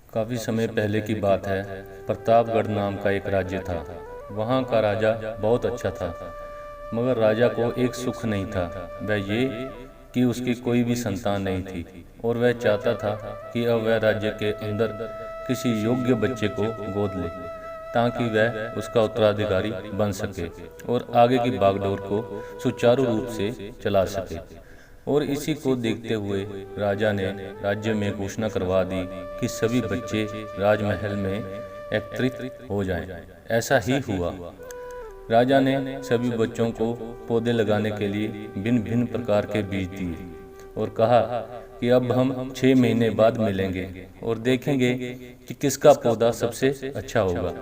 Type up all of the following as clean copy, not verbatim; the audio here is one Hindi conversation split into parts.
काफ़ी समय पहले की बात है। प्रतापगढ़ नाम का एक राज्य था। वहाँ का राजा बहुत अच्छा था, मगर राजा को एक सुख नहीं था, वह ये कि उसकी कोई भी संतान नहीं थी और वह चाहता था कि अब वह राज्य के अंदर किसी योग्य बच्चे को गोद ले ताकि वह उसका उत्तराधिकारी बन सके और आगे की बागडोर को सुचारू रूप से चला सके। और इसी को देखते हुए राजा ने राज्य में घोषणा करवा दी कि सभी बच्चे राजमहल में एकत्रित हो जाएं। ऐसा ही हुआ। राजा ने सभी बच्चों को पौधे लगाने के लिए भिन्न भिन्न प्रकार के बीज दिए और कहा कि अब हम 6 महीने बाद मिलेंगे और देखेंगे कि किसका पौधा सबसे अच्छा होगा।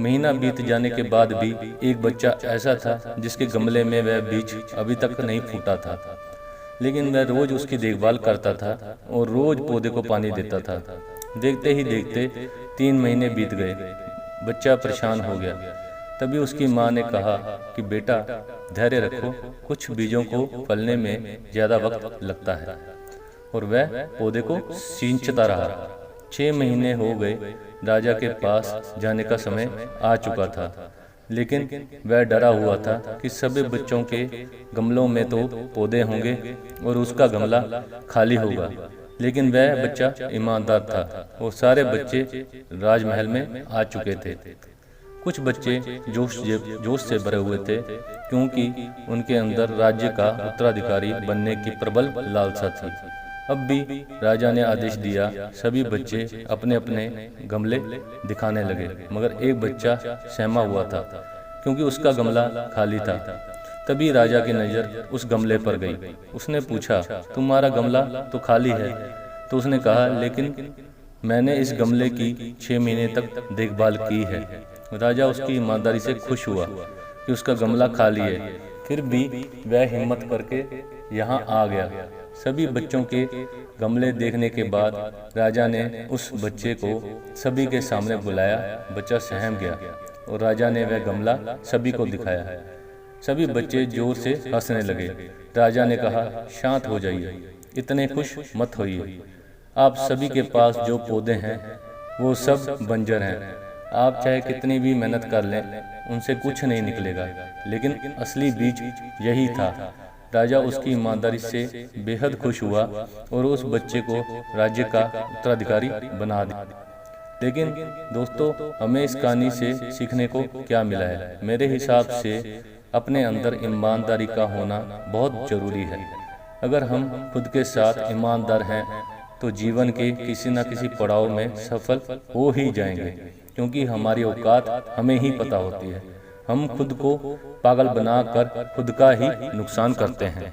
महीना बीत जाने के बाद भी एक बच्चा ऐसा था जिसके गमले में वह बीज अभी तक नहीं फूटा था, लेकिन वह रोज उसकी देखभाल करता था और रोज पौधे को पानी देता था। देखते ही देखते 3 महीने बीत गए। बच्चा परेशान हो गया। तभी उसकी माँ ने कहा कि बेटा धैर्य रखो, कुछ बीजों को फलने में ज़्यादा वक्त लगता है। और वह पौधे को सींचता रहा। 6 महीने हो गए। राजा के पास जाने का समय आ चुका था, लेकिन वह डरा हुआ था कि सभी बच्चों के गमलों में तो पौधे होंगे और उसका गमला खाली होगा। लेकिन वह बच्चा ईमानदार था और सारे बच्चे राजमहल में आ चुके थे। कुछ बच्चे जोश से भरे हुए थे, क्योंकि उनके अंदर राज्य का उत्तराधिकारी बनने की प्रबल लालसा थी। अब भी राजा ने आदेश दिया, सभी बच्चे अपने अपने गमले दिखाने लगे, मगर एक बच्चा सहमा हुआ था क्योंकि उसका गमला खाली था। तभी राजा की नज़र उस गमले पर गई। उसने पूछा, तुम्हारा गमला तो खाली है। तो उसने कहा, लेकिन मैंने इस गमले की 6 महीने तक देखभाल की है। राजा उसकी ईमानदारी से खुश हुआ कि उसका गमला खाली है, फिर भी वह हिम्मत करके यहाँ आ गया। सभी बच्चों के गमले देखने के बाद राजा ने उस बच्चे को सभी के सामने बुलाया। बच्चा सहम गया और राजा ने वह गमला सभी को दिखाया। सभी बच्चे जोर से हंसने लगे। राजा ने कहा, शांत हो जाइए, इतने खुश मत होइए। आप सभी के पास जो पौधे हैं वो सब बंजर हैं। आप चाहे कितनी भी मेहनत कर लें, उनसे कुछ नहीं निकलेगा, लेकिन असली बीज यही था। राजा उसकी ईमानदारी से बेहद खुश हुआ और उस बच्चे को राज्य का उत्तराधिकारी बना दिया। लेकिन दोस्तों, हमें इस कहानी से सीखने को क्या मिला है? मेरे हिसाब से अपने अंदर ईमानदारी का होना बहुत जरूरी है। अगर हम खुद के साथ ईमानदार हैं तो जीवन के किसी न किसी पड़ाव में सफल हो ही जाएंगे, क्योंकि हमारी औकात हमें ही पता होती है। हम खुद को पागल बनाकर खुद का ही नुकसान करते हैं।